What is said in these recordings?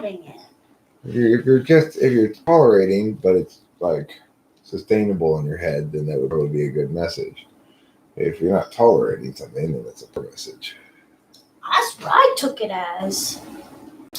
having it. If you're tolerating, but it's like sustainable in your head, then that would probably be a good message. If you're not tolerating something, then it's a poor message. That's what I took it as.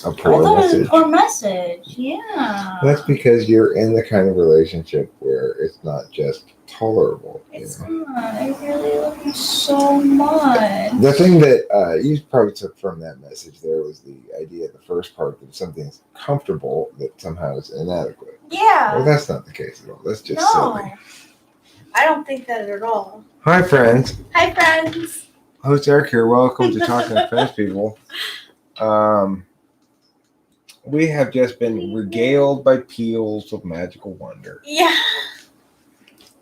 A poor I thought message. it was a poor message. Yeah. That's because you're in the kind of relationship where it's not just tolerable. It's not. I really love you so much. The thing that you probably took from that message there was the idea, the first part, that something's comfortable that somehow is inadequate. Yeah. Well, that's not the case at all. That's just silly. I don't think that at all. Hi, friends. Hi, friends. Host Eric here. Welcome to Talking to French People. We have just been regaled by Peals of magical wonder. Yeah.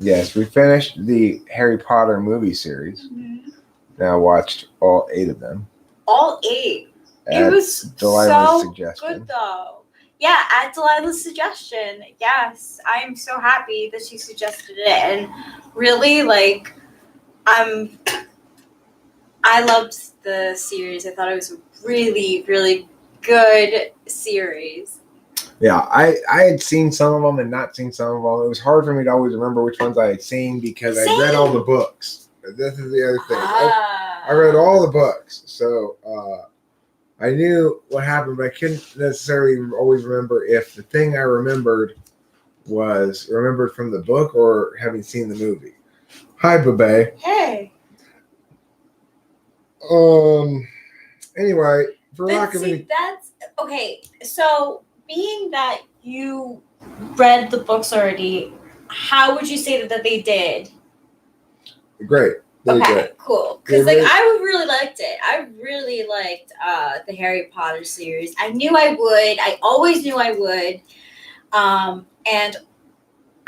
Yes, we finished the Harry Potter movie series. Mm-hmm. Now watched all 8 of them. All 8. It was Delilah's so suggestion. good, though. Yeah, at Delilah's suggestion. Yes, I am so happy that she suggested it, and really, like, I loved the series. I thought it was a really, really good series. Yeah, I had seen some of them and not seen some of them. It was hard for me to always remember which ones I had seen because I read all the books. This is the other thing. I read all the books, so I knew what happened, but I couldn't necessarily always remember if the thing I remembered was remembered from the book or having seen the movie. Hi, Babe. Hey. Anyway, for lack of any... That's... Okay, so being that you read the books already, how would you say that they did? Great. Okay, cool. Because I really liked it. I really liked the Harry Potter series. I knew I would. I always knew I would. And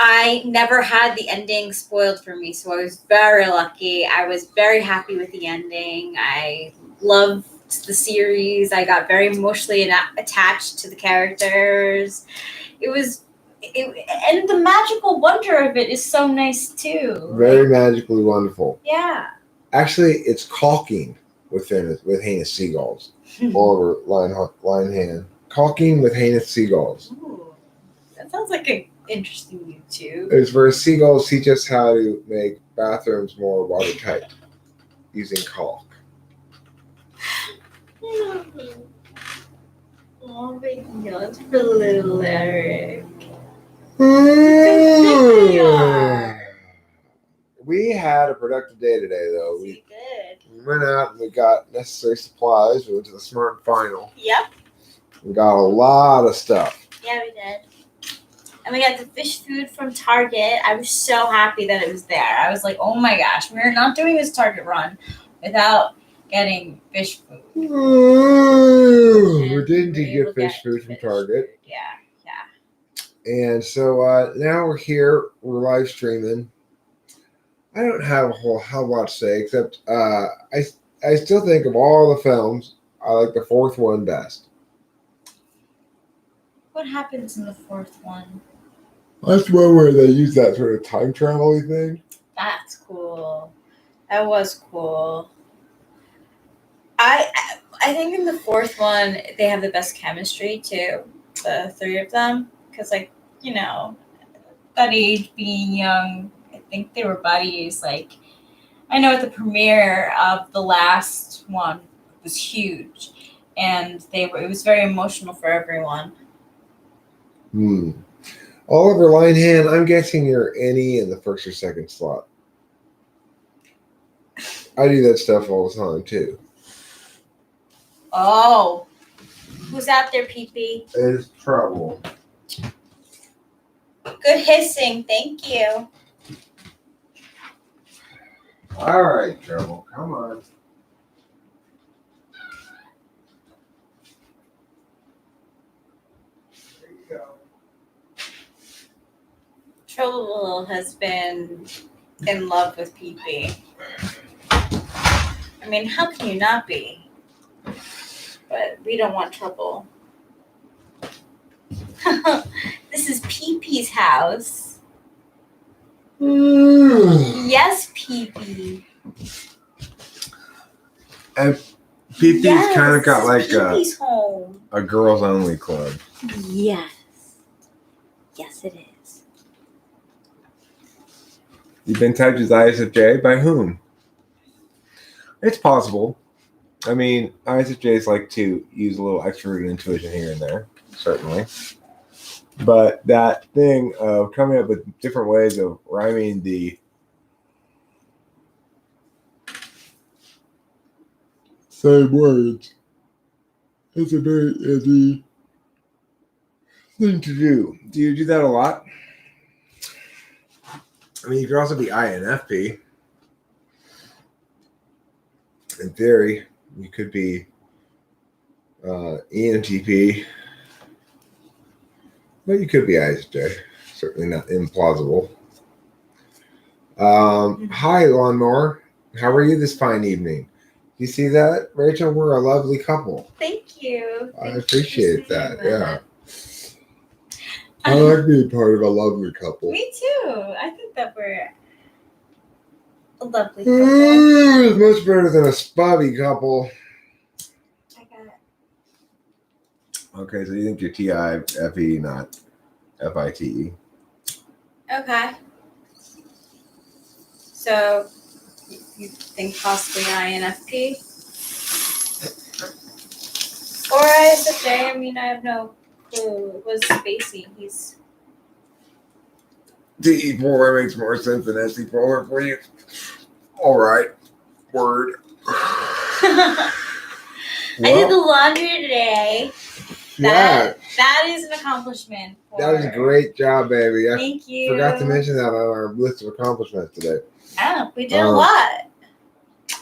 I never had the ending spoiled for me, so I was very lucky. I was very happy with the ending. I loved the series. I got very emotionally attached to the characters. And the magical wonder of it is so nice too. Very magically wonderful. Yeah. Actually, it's caulking with heinous seagulls all over line hand. Caulking with heinous seagulls. Ooh, that sounds like an interesting YouTube. It's where seagulls teach us how to make bathrooms more watertight using caulk. Oh my God, for little Eric. We had a productive day today, though. We did. We went out and we got necessary supplies. We went to the Smart and Final. Yep. We got a lot of stuff. Yeah, we did. And we got the fish food from Target. I was so happy that it was there. I was like, oh my gosh, we're not doing this Target run without getting fish food. We didn't get fish food from Target. Yeah. And so now we're here. We're live streaming. I don't have a whole lot to say, except I still think of all the films, I like the 4th one best. What happens in the 4th one? That's the one where they use that sort of time travel-y thing. That's cool. That was cool. I think in the 4th one, they have the best chemistry, too. The 3 of them. Because, like, you know, that age, being young, I think they were buddies. Like, I know at the premiere of the last one was huge. And it was very emotional for everyone. Oliver Linehan, I'm guessing you're any in the 1st or 2nd slot. I do that stuff all the time, too. Oh. Who's out there, Pee-Pee? It's trouble. Good hissing. Thank you. All right, Trouble. Come on. There you go. Trouble has been in love with Pee-Pee. I mean, how can you not be? But we don't want trouble. This is Pee-Pee's house. Yes, Pee-Pee. And Peepee's kind of got like Peepee's home. a girls only club. Yes. Yes, it is. You've been touched as ISFJ by whom? It's possible. I mean, ISFJs like to use a little extroverted intuition here and there, certainly. But that thing of coming up with different ways of rhyming the same words is a very easy thing to do. Do you do that a lot? I mean, you could also be INFP. In theory, you could be ENTP. But you could be ISJ. Certainly not implausible. Hi, Lawnmower. How are you this fine evening? You see that, Rachel? We're a lovely couple. Thank you. I appreciate that. Yeah. I like being part of a lovely couple. Me too. I think that we're a lovely couple. It's much better than a spotty couple. I got it. Okay, so you think you're TIFE, not FITE. Okay. So you think possibly INFP? Or ISFJ? I mean, I have no clue. It was Spacey. He's DE polar makes more sense than SE polar for you. All right. Word. I did the laundry today. Yeah. That is an accomplishment. That was a great job, baby. I Thank you. forgot to mention that on our list of accomplishments today. Oh, we did a lot.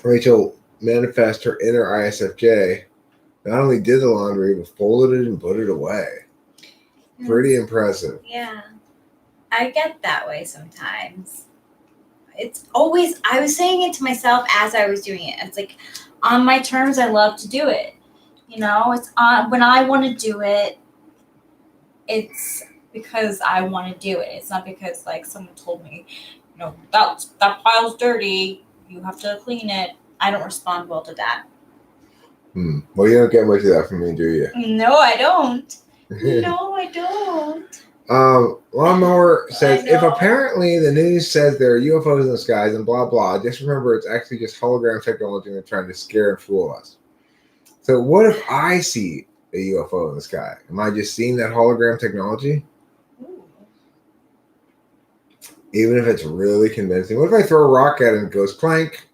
Rachel manifest her inner ISFJ. Not only did the laundry, but folded it and put it away. Pretty impressive. Yeah. I get that way sometimes. It's always, I was saying it to myself as I was doing it. It's like, on my terms, I love to do it. You know, it's on when I want to do it, it's because I want to do it. It's not because like someone told me, you know, that pile's dirty, you have to clean it. I don't respond well to that. Well, you don't get much of that from me, do you? No, I don't. No, I don't. Lawnmower says, if apparently the news says there are UFOs in the skies and blah, blah, just remember it's actually just hologram technology and they're trying to scare and fool us. So what if I see a UFO in the sky? Am I just seeing that hologram technology? Ooh. Even if it's really convincing. What if I throw a rock at it and it goes clank?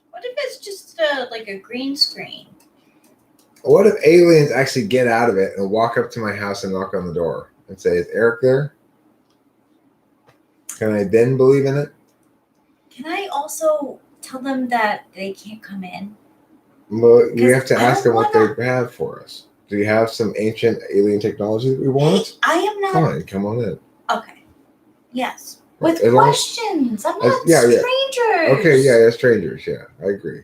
What if it's just like a green screen? What if aliens actually get out of it and walk up to my house and knock on the door and say, is Eric there? Can I then believe in it? Can I also tell them that they can't come in? Well, we have to ask them what they have for us. Do you have some ancient alien technology that we want? I am not. Fine, come on in. Okay. Yes. With As questions. I'm not strangers. Okay, yeah, strangers. Yeah, I agree.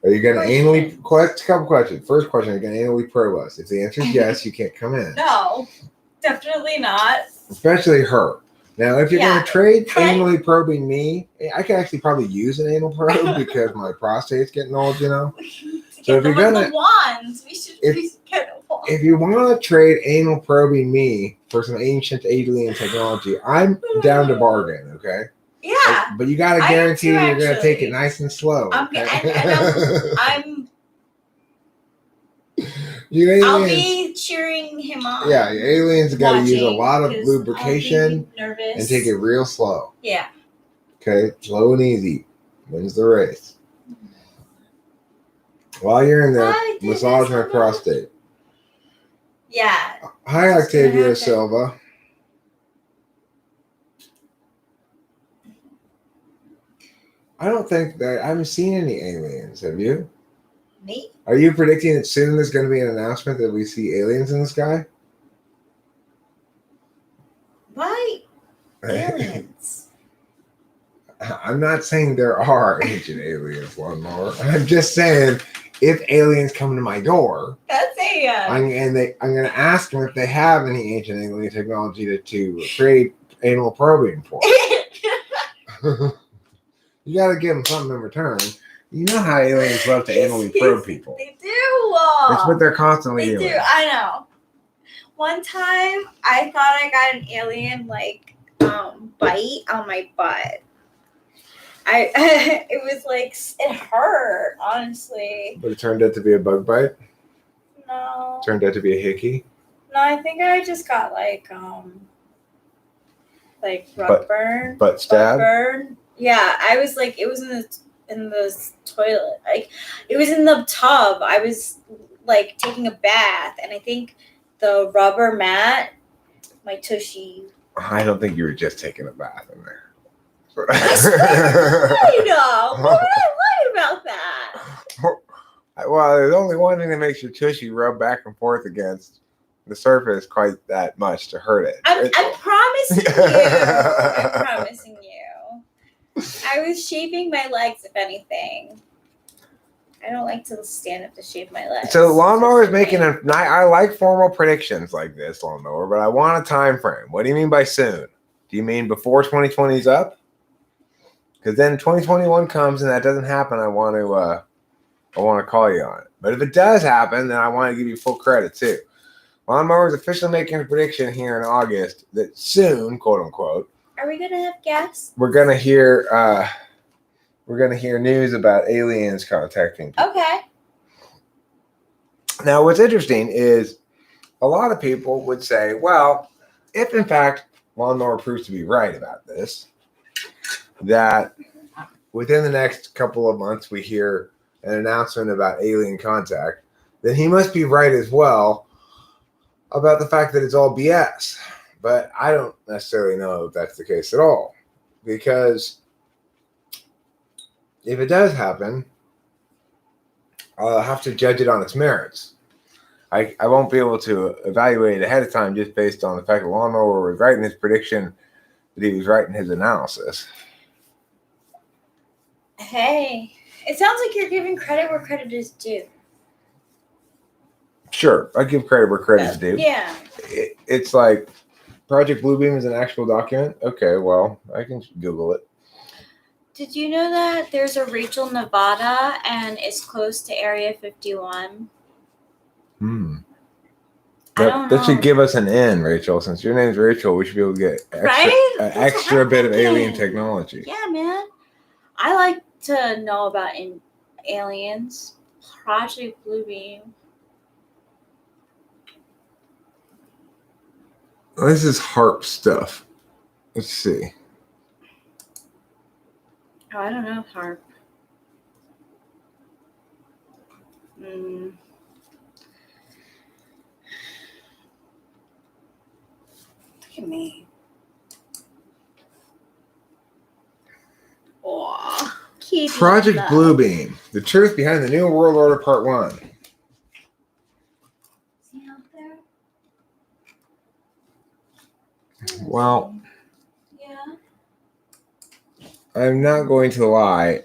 Are you going to anally... Couple questions. First question, are you going to anally probe us? If the answer is yes, you can't come in. No, definitely not. Especially her. Now, if you're going to trade anally probing me, I can actually probably use an anal probe because my prostate's getting old, you know? So if you're going to... wands. We should get a wand. If you want to trade anal probing me for some ancient alien technology, I'm down to bargain, okay? Yeah. But you got to guarantee you're going to take it nice and slow. Okay? I'm I'll be cheering him on. Yeah, aliens got to use a lot of lubrication nervous. And take it real slow. Yeah. Okay, slow and easy. Wins the race. While you're in there, massage my prostate. Yeah. Hi, Octavia Silva. I don't think that I haven't seen any aliens. Have you? Me? Are you predicting that soon there's going to be an announcement that we see aliens in the sky? Why aliens? I'm not saying there are ancient aliens, one more. I'm just saying if aliens come to my door, that's a. I'm going to ask them if they have any ancient alien technology to trade anal probing for. You got to give them something in return. You know how aliens love to anally probe people. They do. That's what they're constantly doing. They do. I know. One time, I thought I got an alien bite on my butt. It was like it hurt, honestly. But it turned out to be a bug bite. No. Turned out to be a hickey. No, I think I just got like rug burn. Butt stab. Burn. Yeah, I was like, it was in the toilet. Like, it was in the tub. I was like taking a bath, and I think the rubber mat, my tushy. I don't think you were just taking a bath in there. I know. What would I lie about that? Well, there's only one thing that makes your tushy rub back and forth against the surface quite that much to hurt it. I'm promising you. I'm promising you. I was shaving my legs, if anything. I don't like to stand up to shave my legs. So Lawnmower is making I like formal predictions like this, Lawnmower, but I want a time frame. What do you mean by soon? Do you mean before 2020 is up? Because then 2021 comes and that doesn't happen. I want to call you on it. But if it does happen, then I want to give you full credit too. Lawnmower is officially making a prediction here in August that soon, quote unquote. Are we gonna have guests? We're gonna hear news about aliens contacting people. Okay. Now, what's interesting is a lot of people would say, well, if in fact Lawnmower proves to be right about this, that within the next couple of months we hear an announcement about alien contact, then he must be right as well about the fact that it's all BS. But I don't necessarily know if that's the case at all. Because if it does happen, I'll have to judge it on its merits. I won't be able to evaluate it ahead of time just based on the fact that Lawnmower was right in his prediction, that he was right in his analysis. Hey, it sounds like you're giving credit where credit is due. Sure, I give credit where credit is due. Yeah. It's like Project Bluebeam is an actual document. Okay, well, I can Google it. Did you know that there's a Rachel, Nevada, and it's close to Area 51? That should give us an N, Rachel. Since your name's Rachel, we should be able to get extra bit of alien technology. Yeah, man. I like to know about aliens. Project Bluebeam. This is HARP stuff. Let's see. Oh, I don't know HARP. Look at me. Oh, Project Bluebeam. The truth behind the New World Order Part 1. Is he out there? Well, yeah. I'm not going to lie.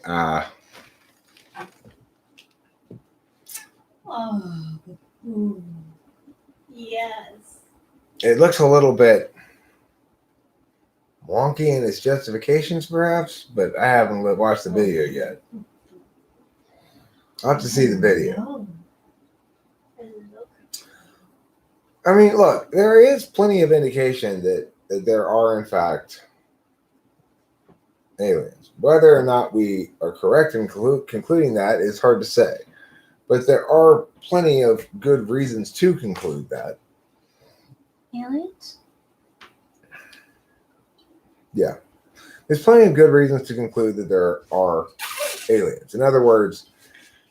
Yes. It looks a little bit wonky in its justifications, perhaps, but I haven't watched the video yet. I'll have to see the video. I mean, look, there is plenty of indication that there are, in fact, aliens. Whether or not we are correct in concluding that is hard to say. But there are plenty of good reasons to conclude that. Aliens? Yeah. There's plenty of good reasons to conclude that there are aliens. In other words,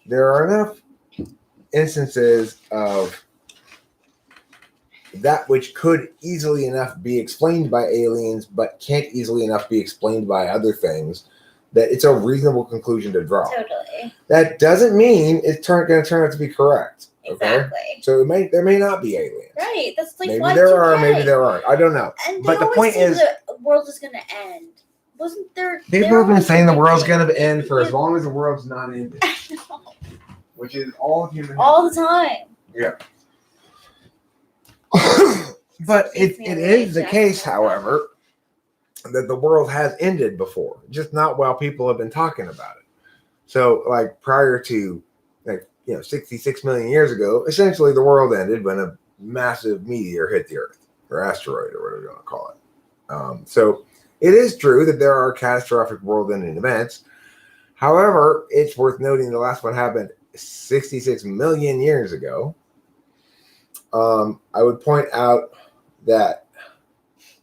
there are enough instances of that which could easily enough be explained by aliens, but can't easily enough be explained by other things, that it's a reasonable conclusion to draw. Totally. That doesn't mean it's going to turn out to be correct. Okay? Exactly. So there may not be aliens. Right. That's like maybe there are, maybe there aren't. I don't know. And but the point is, the world is going to end. Wasn't there? People have been saying the world's going to end for as long as the world's not ending. Which is all human. All the time. Yeah. But it is the case, however, that the world has ended before, just not while people have been talking about it. So, like prior to, 66 million years ago, essentially the world ended when a massive meteor hit the Earth, or asteroid, or whatever you want to call it. So, it is true that there are catastrophic world-ending events. However, it's worth noting the last one happened 66 million years ago. I would point out that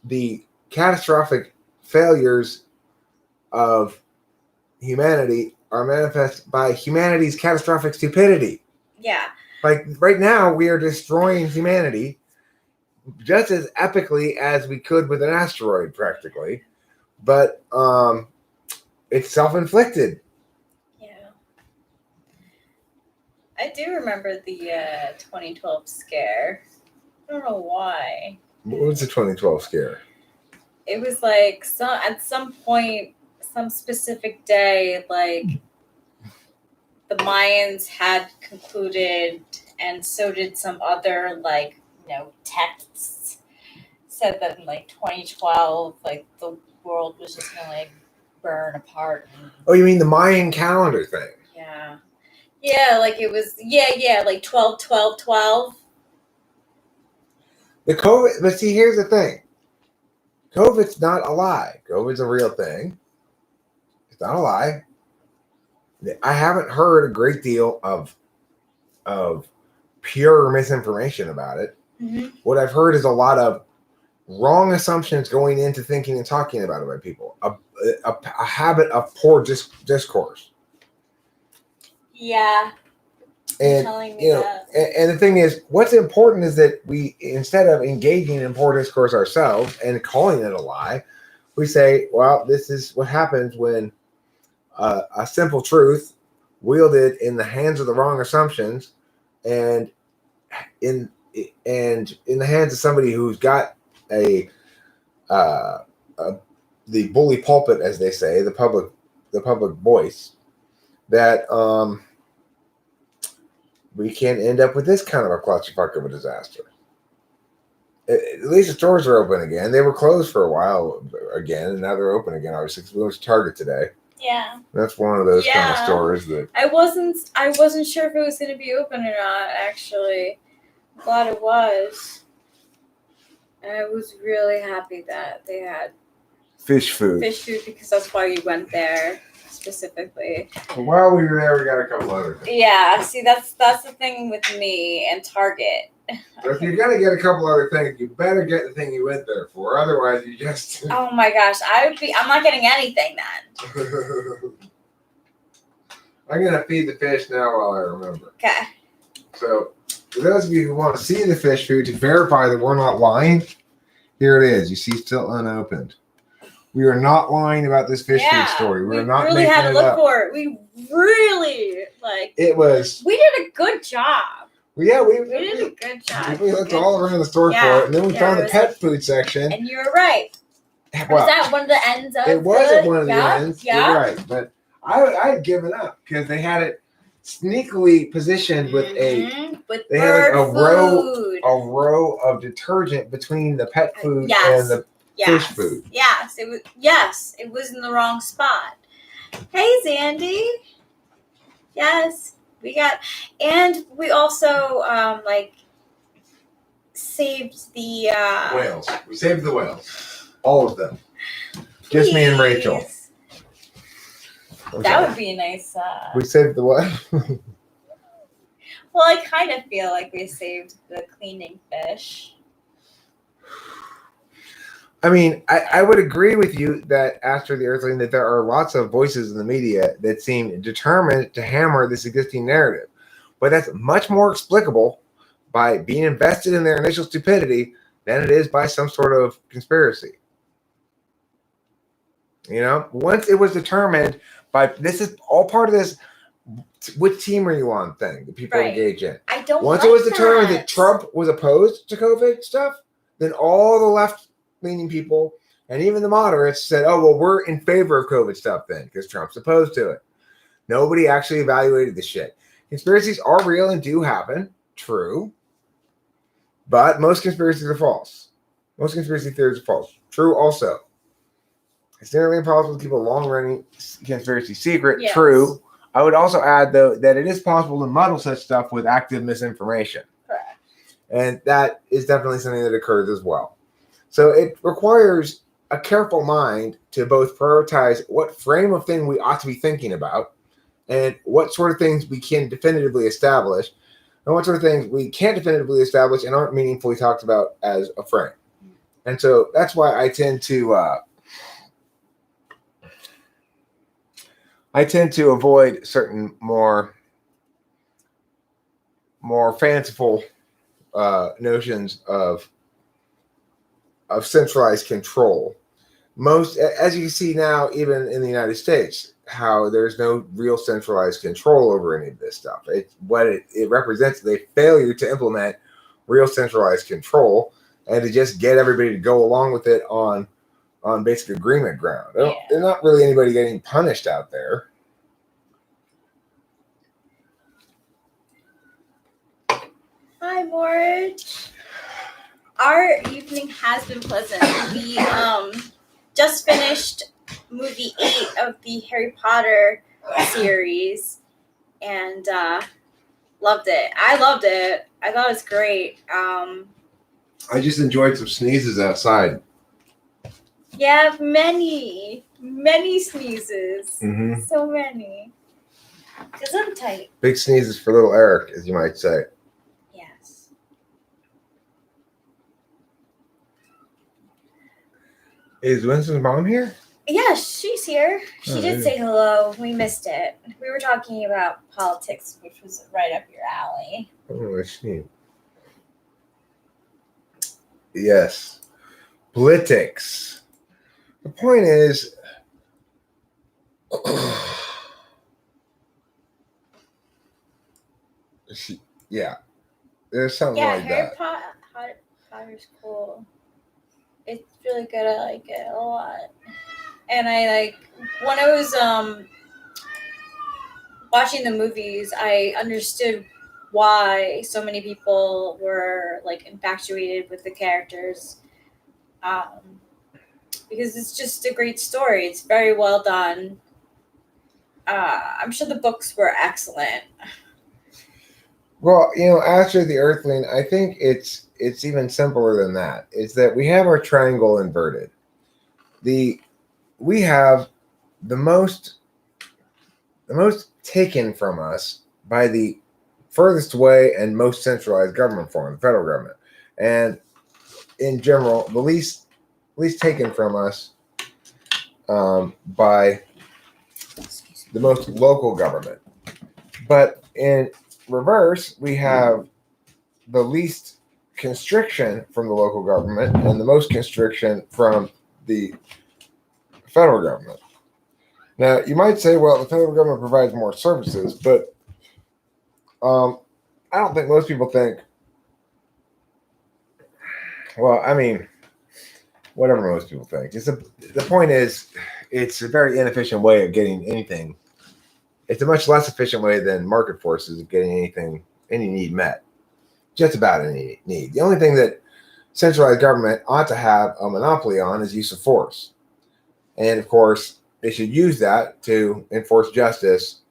the catastrophic failures of humanity are manifest by humanity's catastrophic stupidity. Yeah. Like right now, we are destroying humanity just as epically as we could with an asteroid, practically. But it's self-inflicted. Yeah. I do remember the 2012 scare. I don't know why. What was the 2012 scare? It was like at some point, some specific day, like the Mayans had concluded, and so did some other texts, said that in like 2012, like the world was just gonna like burn apart. Oh, you mean the Mayan calendar thing? Yeah. Yeah, like it was, like 12, 12, 12. The COVID, but see, here's the thing. COVID's not a lie. COVID's a real thing. It's not a lie. I haven't heard a great deal of pure misinformation about it. Mm-hmm. What I've heard is a lot of wrong assumptions going into thinking and talking about it by people. A habit of poor discourse. Yeah. And and the thing is, what's important is that we, instead of engaging in poor discourse ourselves and calling it a lie, we say, well, this is what happens when a simple truth wielded in the hands of the wrong assumptions and in the hands of somebody who's got the bully pulpit, as they say, the public voice, that we can end up with this kind of a clusterfuck of a disaster. At least the stores are open again. They were closed for a while again, and now they're open again. Obviously, we went to Target today. Yeah, that's one of those kind of stores that I wasn't sure if it was going to be open or not. Actually, I'm glad it was. And I was really happy that they had fish food because that's why we went there specifically. Well, while we were there, we got a couple other things. Yeah, see, that's the thing with me and Target. So if you're gonna get a couple other things, you better get the thing you went there for. Otherwise, you just oh my gosh, I'm not getting anything then. I'm gonna feed the fish now while I remember. Okay. So, for those of you who want to see the fish food to verify that we're not lying, here it is. You see, still unopened. We are not lying about this fish food story. We're not really making had to it look up. for it. We really It was. We did a good job. Yeah, we did a good job. We looked all around the store for it, and then we found the pet food section. And you were right. Well, was that one of the ends of it? Was at one of the ends. Yeah. You're right, but I had given up because they had it sneakily positioned with they had a row of detergent between the pet food and the fish food. Yes, it was in the wrong spot. Hey, Zandy. Yes, and we also saved the whales. We saved the whales, all of them. Just me and Rachel. That would be a nice. We saved the what? Well, I kind of feel like we saved the cleaning fish. I mean, I would agree with you that after the Earthling, that there are lots of voices in the media that seem determined to hammer this existing narrative. But that's much more explicable by being invested in their initial stupidity than it is by some sort of conspiracy. You know, once it was determined by, this is all part of this, which team are you on thing that people engage in. I don't Once it was determined that Trump was opposed to COVID stuff, then all the left-leaning people and even the moderates said, oh, well, we're in favor of COVID stuff then because Trump's opposed to it. Nobody actually evaluated the shit. Conspiracies are real and do happen. True. But most conspiracies are false. Most conspiracy theories are false. True also. It's nearly impossible to keep a long-running conspiracy secret. Yes. True. I would also add, though, that it is possible to muddle such stuff with active misinformation. Correct. And that is definitely something that occurs as well. So it requires a careful mind to both prioritize what frame of thing we ought to be thinking about and what sort of things we can definitively establish and what sort of things we can't definitively establish and aren't meaningfully talked about as a frame. And so that's why I tend to avoid certain more fanciful notions of centralized control. Most, as you see now, even in the United States, how there's no real centralized control over any of this stuff. What it represents is a failure to implement real centralized control and to just get everybody to go along with it on basic agreement ground. There's not really anybody getting punished out there. Hi, Morge. Our evening has been pleasant. We just finished movie 8 of the Harry Potter series and loved it. I loved it. I thought it was great. I just enjoyed some sneezes outside. Yeah, many sneezes. Mm-hmm. So many. Because I'm tight. Big sneezes for little Eric, as you might say. Yes. Is Winston's mom here? Yeah, she's here. She did say hello. We missed it. We were talking about politics, which was right up your alley. Oh, I see. Yes. Politics. The point is, there's something like Harry that. Potter's cool. It's really good. I like it a lot. And when I was watching the movies, I understood why so many people were infatuated with the characters. Because it's just a great story. It's very well done. I'm sure the books were excellent. Well, after the Earthling, I think it's even simpler than that. It's that we have our triangle inverted. We have the most taken from us by the furthest away and most centralized government form, the federal government, and in general, the least taken from us by the most local government. But in reverse, we have the least constriction from the local government and the most constriction from the federal government. Now, you might say, well, the federal government provides more services, but I don't think most people think, well, I mean, whatever most people think. The point is, it's a very inefficient way of getting anything. It's a much less efficient way than market forces of getting any need met. Just about any need. The only thing that centralized government ought to have a monopoly on is use of force. And of course, they should use that to enforce justice,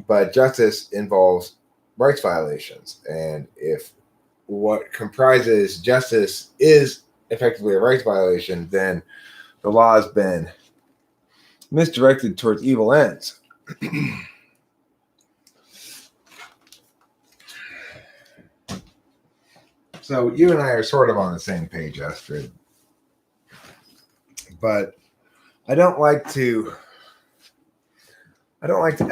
but justice involves rights violations. And if what comprises justice is effectively a rights violation, then the law has been misdirected towards evil ends. So you and I are sort of on the same page, Astrid. But I don't like to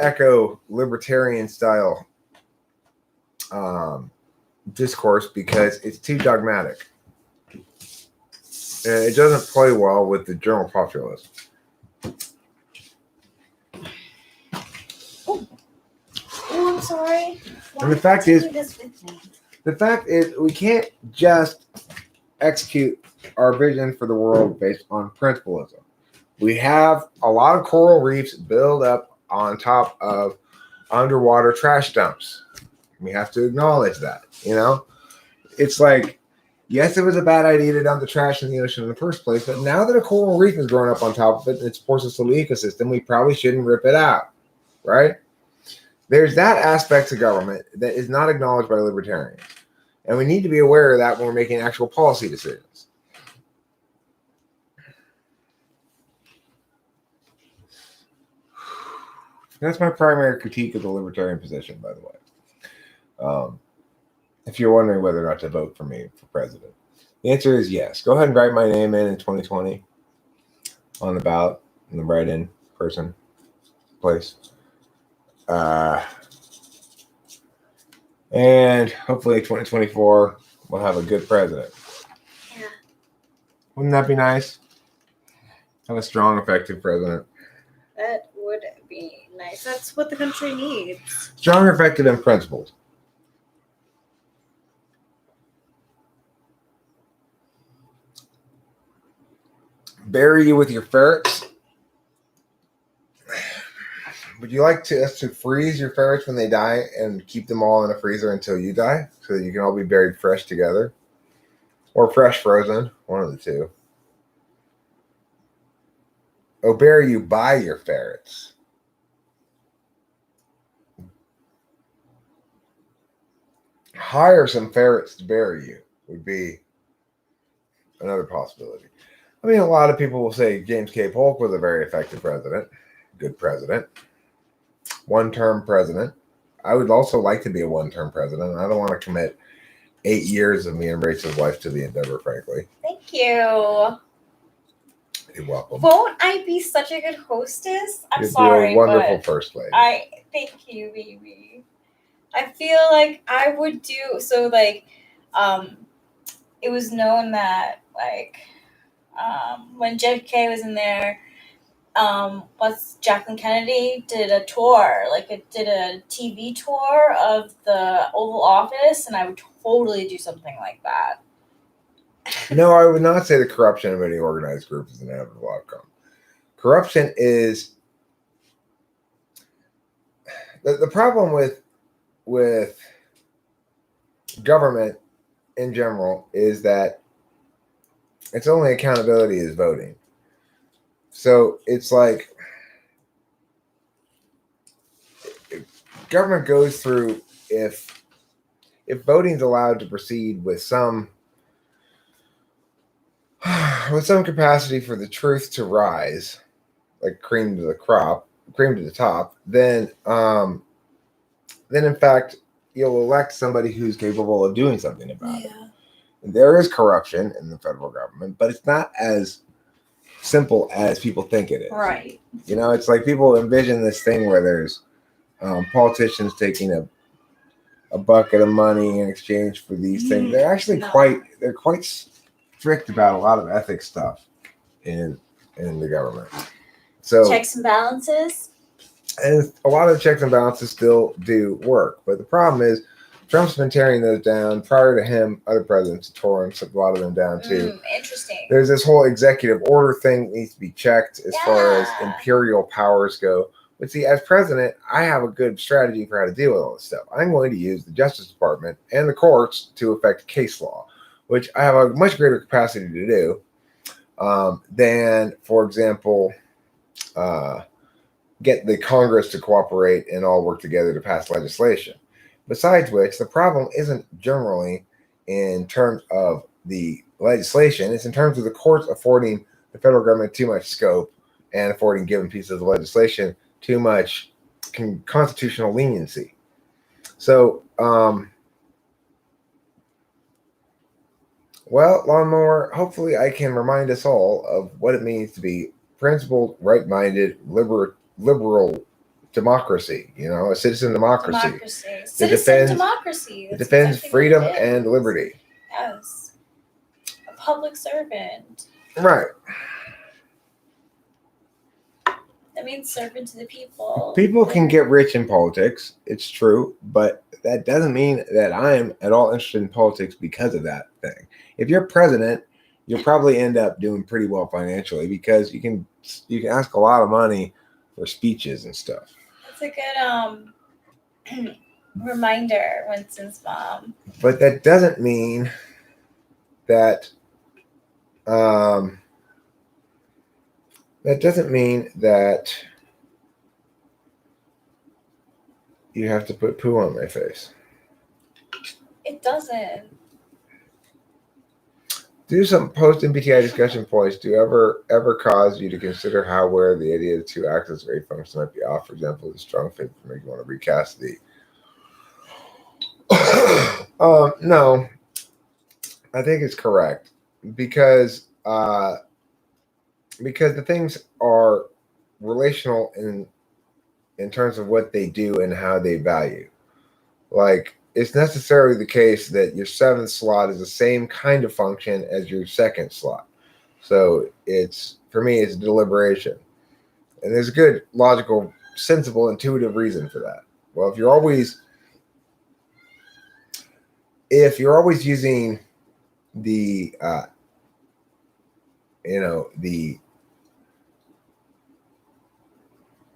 echo libertarian style discourse because it's too dogmatic. And it doesn't play well with the general populace. Oh, I'm sorry. And the fact is, we can't just execute our vision for the world based on principalism. We have a lot of coral reefs built up on top of underwater trash dumps. We have to acknowledge that, It's like, yes, it was a bad idea to dump the trash in the ocean in the first place, but now that a coral reef is growing up on top of it and it supports a little ecosystem, we probably shouldn't rip it out, right? There's that aspect of government that is not acknowledged by libertarians. And we need to be aware of that when we're making actual policy decisions. That's my primary critique of the libertarian position, by the way. If you're wondering whether or not to vote for me for president, the answer is yes. Go ahead and write my name in 2020 on the ballot in the write-in person place. And hopefully 2024 we'll have a good president. Yeah. Wouldn't that be nice? Have a strong, effective president. That would be nice. That's what the country needs. Strong, effective, and principled. Bury you with your ferrets. Would you like us to freeze your ferrets when they die and keep them all in a freezer until you die so that you can all be buried fresh together? Or fresh frozen, one of the two. Or bury you by your ferrets. Hire some ferrets to bury you would be another possibility. I mean, a lot of people will say James K. Polk was a very effective president, good president, one-term president. I would also like to be a one-term president. I don't want to commit 8 years of me and Rachel's life to the endeavor, frankly. Thank you. You're welcome. Won't I be such a good hostess? I'm You'd sorry, be a wonderful but first lady. thank you, baby. I feel like I would do so. Like, it was known that when JFK was in there, Jacqueline Kennedy did a tour, did a TV tour of the Oval Office, and I would totally do something like that. No, I would not say the corruption of any organized group is an inevitable outcome. Corruption is the problem with government in general is that its only accountability is voting. So it's like government goes through if voting is allowed to proceed with some capacity for the truth to rise, like cream to the top, then in fact you'll elect somebody who's capable of doing something about it. And there is corruption in the federal government, but it's not as simple as people think it is. Right. You know, it's like people envision this thing where there's politicians taking a bucket of money in exchange for these things. They're actually quite strict about a lot of ethics stuff in the government. So checks and balances. And a lot of the checks and balances still do work. But the problem is Trump's been tearing those down. Prior to him, other presidents tore a lot of them down too. Interesting. There's this whole executive order thing that needs to be checked as far as imperial powers go. But see, as president, I have a good strategy for how to deal with all this stuff. I'm going to use the Justice Department and the courts to affect case law, which I have a much greater capacity to do than, for example, get the Congress to cooperate and all work together to pass legislation. Besides which, the problem isn't generally in terms of the legislation. It's in terms of the courts affording the federal government too much scope and affording given pieces of legislation too much constitutional leniency. So, Lawnmower, hopefully I can remind us all of what it means to be principled, right-minded, liberal democracy, a citizen democracy. Citizen democracy. It defends freedom and liberty. Yes. A public servant. Right. That means servant to the people. People can get rich in politics. It's true. But that doesn't mean that I'm at all interested in politics because of that thing. If you're president, you'll probably end up doing pretty well financially because you can ask a lot of money for speeches and stuff. That's a good reminder, Winston's mom. But that doesn't mean that You have to put poo on my face. It doesn't. Do some post-MBTI discussion points do ever cause you to consider how where the idea of two axis rate functions might be off? For example, the strong fit for making you want to recast the. No, I think it's correct because the things are relational in terms of what they do and how they value. Like, it's necessarily the case that your seventh slot is the same kind of function as your second slot. So for me, it's deliberation. And there's a good, logical, sensible, intuitive reason for that. Well, if you're always using the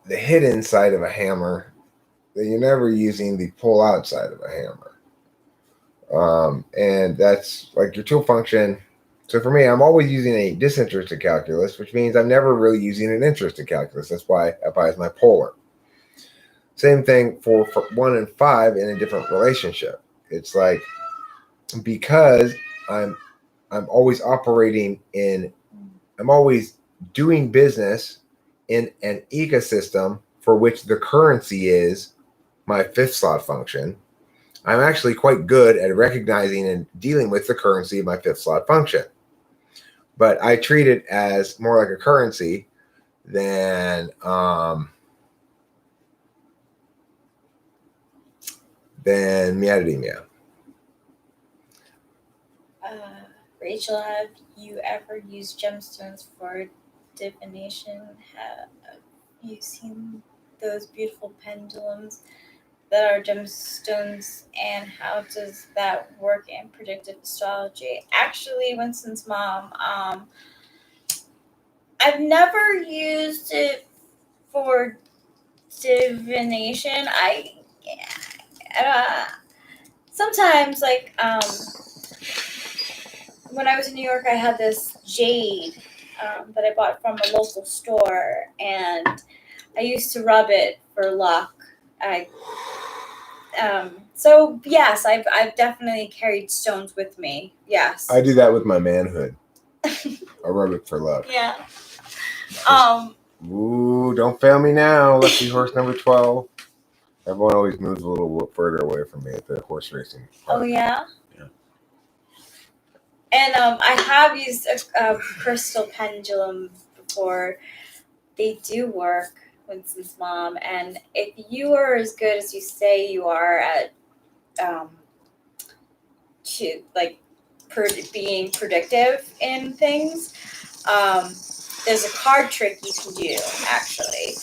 the hidden side of a hammer, then you're never using the pull out side of a hammer. And that's like your tool function. So for me, I'm always using a disinterested calculus, which means I'm never really using an interested calculus. That's why FI is my polar. Same thing for 1 and 5 in a different relationship. It's like, because I'm always I'm always doing business in an ecosystem for which the currency is my fifth slot function. I'm actually quite good at recognizing and dealing with the currency of my fifth slot function. But I treat it as more like a currency than meow. Rachel, have you ever used gemstones for divination? Have you seen those beautiful pendulums that are gemstones, and how does that work in predictive astrology? Actually, Winston's mom, I've never used it for divination. Sometimes, like, when I was in New York, I had this jade that I bought from a local store, and I used to rub it for luck. So yes, I've definitely carried stones with me. Yes, I do that with my manhood. I rub it for luck. Yeah. Ooh, don't fail me now. Lucky horse number 12. Everyone always moves a little further away from me at the horse racing park. Oh yeah. Yeah. And I have used a crystal pendulum before. They do work, Winston's mom. And if you are as good as you say you are at being predictive in things, there's a card trick you can do, actually,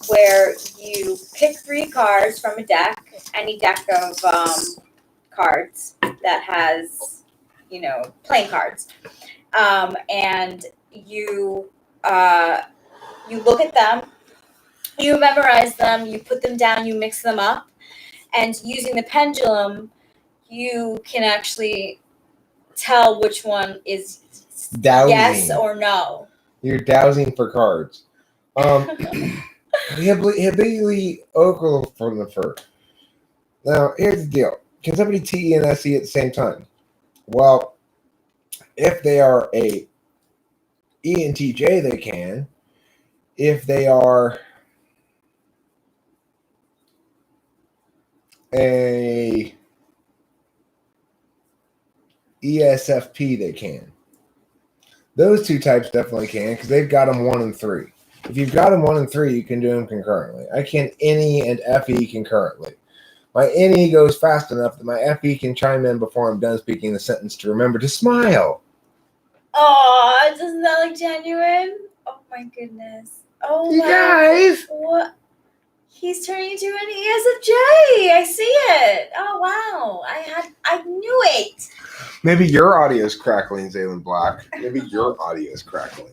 where you pick 3 cards from a deck, any deck of cards that has, playing cards, and you look at them, you memorize them, you put them down, you mix them up, and using the pendulum, you can actually tell which one is dowsing. Yes or no. You're dowsing for cards. Habili Oklahoma from the first. Now, here's the deal. Can somebody TE and SE at the same time? Well, if they are a ENTJ, they can. If they are a ESFP, they can. Those 2 types definitely can, because they've got them 1 and 3. If you've got them 1 and 3, you can do them concurrently. I can NE and FE concurrently. My NE goes fast enough that my FE can chime in before I'm done speaking the sentence to remember to smile. Oh, doesn't that look genuine? Oh my goodness. Oh, you wow. Guys! What? He's turning into an ESFJ. I see it. Oh wow. I knew it. Maybe your audio is crackling, Zaylen Black. Maybe your audio is crackling.